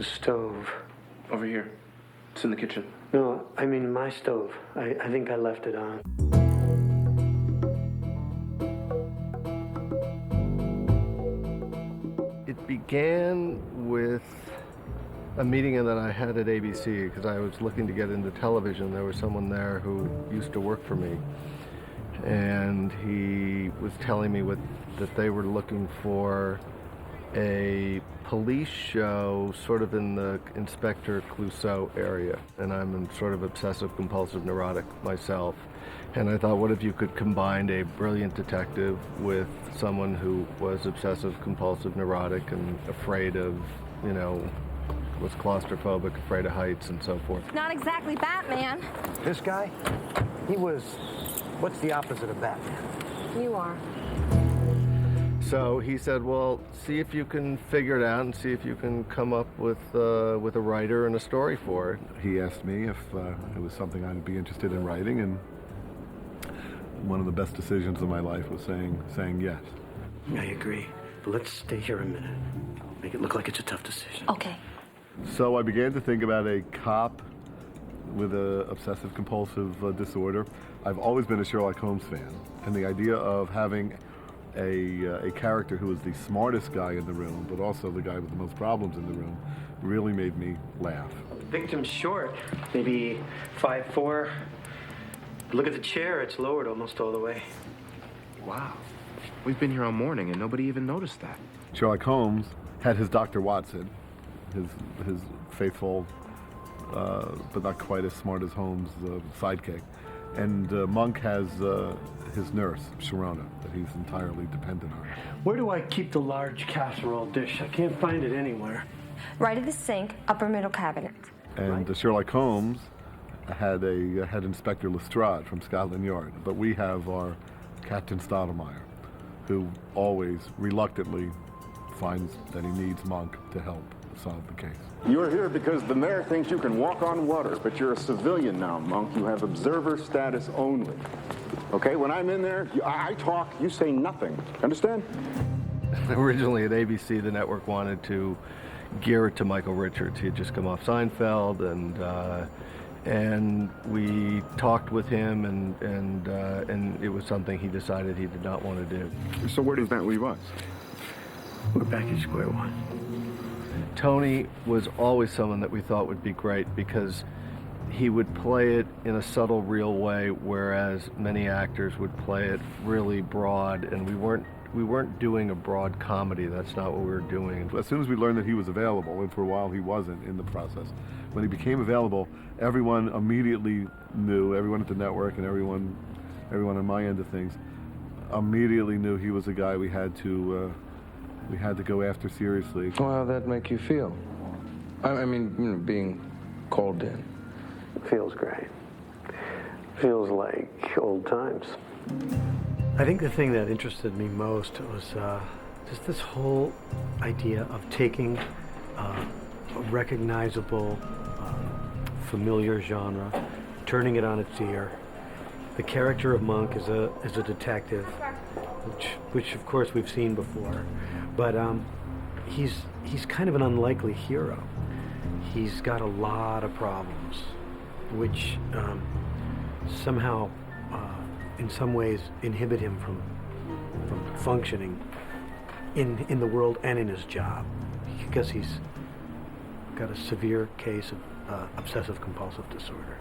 The stove. Over here. It's in the kitchen. No, I mean my stove. I think I left it on. It began with a meeting that I had at ABC because I was looking to get into television. There was someone there who used to work for me, and he was telling me that they were looking for a police show sort of in the Inspector Clouseau area, and I'm a sort of obsessive compulsive neurotic myself, and I thought, what if you could combine a brilliant detective with someone who was obsessive compulsive neurotic and afraid of, was claustrophobic, afraid of heights and so forth. Not exactly Batman. This guy, he was, what's the opposite of Batman? You are. So he said, well, see if you can figure it out and see if you can come up with a writer and a story for it. He asked me if it was something I'd be interested in writing, and one of the best decisions of my life was saying yes. I agree. But let's stay here a minute. Make it look like it's a tough decision. Okay. So I began to think about a cop with an obsessive-compulsive disorder. I've always been a Sherlock Holmes fan, and the idea of having a character who was the smartest guy in the room, but also the guy with the most problems in the room, really made me laugh. The victim's short, maybe 5'4". Look at the chair, it's lowered almost all the way. Wow. We've been here all morning and nobody even noticed that. Sherlock Holmes had his Dr. Watson, his faithful, but not quite as smart as Holmes, sidekick. And Monk has his nurse, Sharona, that he's entirely dependent on. Where do I keep the large casserole dish? I can't find it anywhere. Right at the sink, upper middle cabinet. And Sherlock Holmes had Inspector Lestrade from Scotland Yard, but we have our Captain Stottlemeyer, who always reluctantly finds that he needs Monk to help solve the case. You're here because the mayor thinks you can walk on water, but you're a civilian now, Monk. You have observer status only. Okay, when I'm in there, I talk, you say nothing. Understand? Originally at ABC, the network wanted to gear it to Michael Richards. He had just come off Seinfeld, and we talked with him, and it was something he decided he did not want to do. So where does that leave us? We're back at square one. Tony was always someone that we thought would be great because he would play it in a subtle, real way, whereas many actors would play it really broad, and we weren't doing a broad comedy. That's not what we were doing. As soon as we learned that he was available, and for a while he wasn't in the process, when he became available, everyone immediately knew, everyone at the network and everyone on my end of things, immediately knew he was a guy we had to go after seriously. Well, how'd that make you feel? I mean, being called in. Feels great. Feels like old times. I think the thing that interested me most was just this whole idea of taking a recognizable, familiar genre, turning it on its ear. The character of Monk is a detective, which of course we've seen before, but he's kind of an unlikely hero. He's got a lot of problems, which somehow, in some ways, inhibit him from functioning in the world and in his job, because he's got a severe case of obsessive compulsive disorder.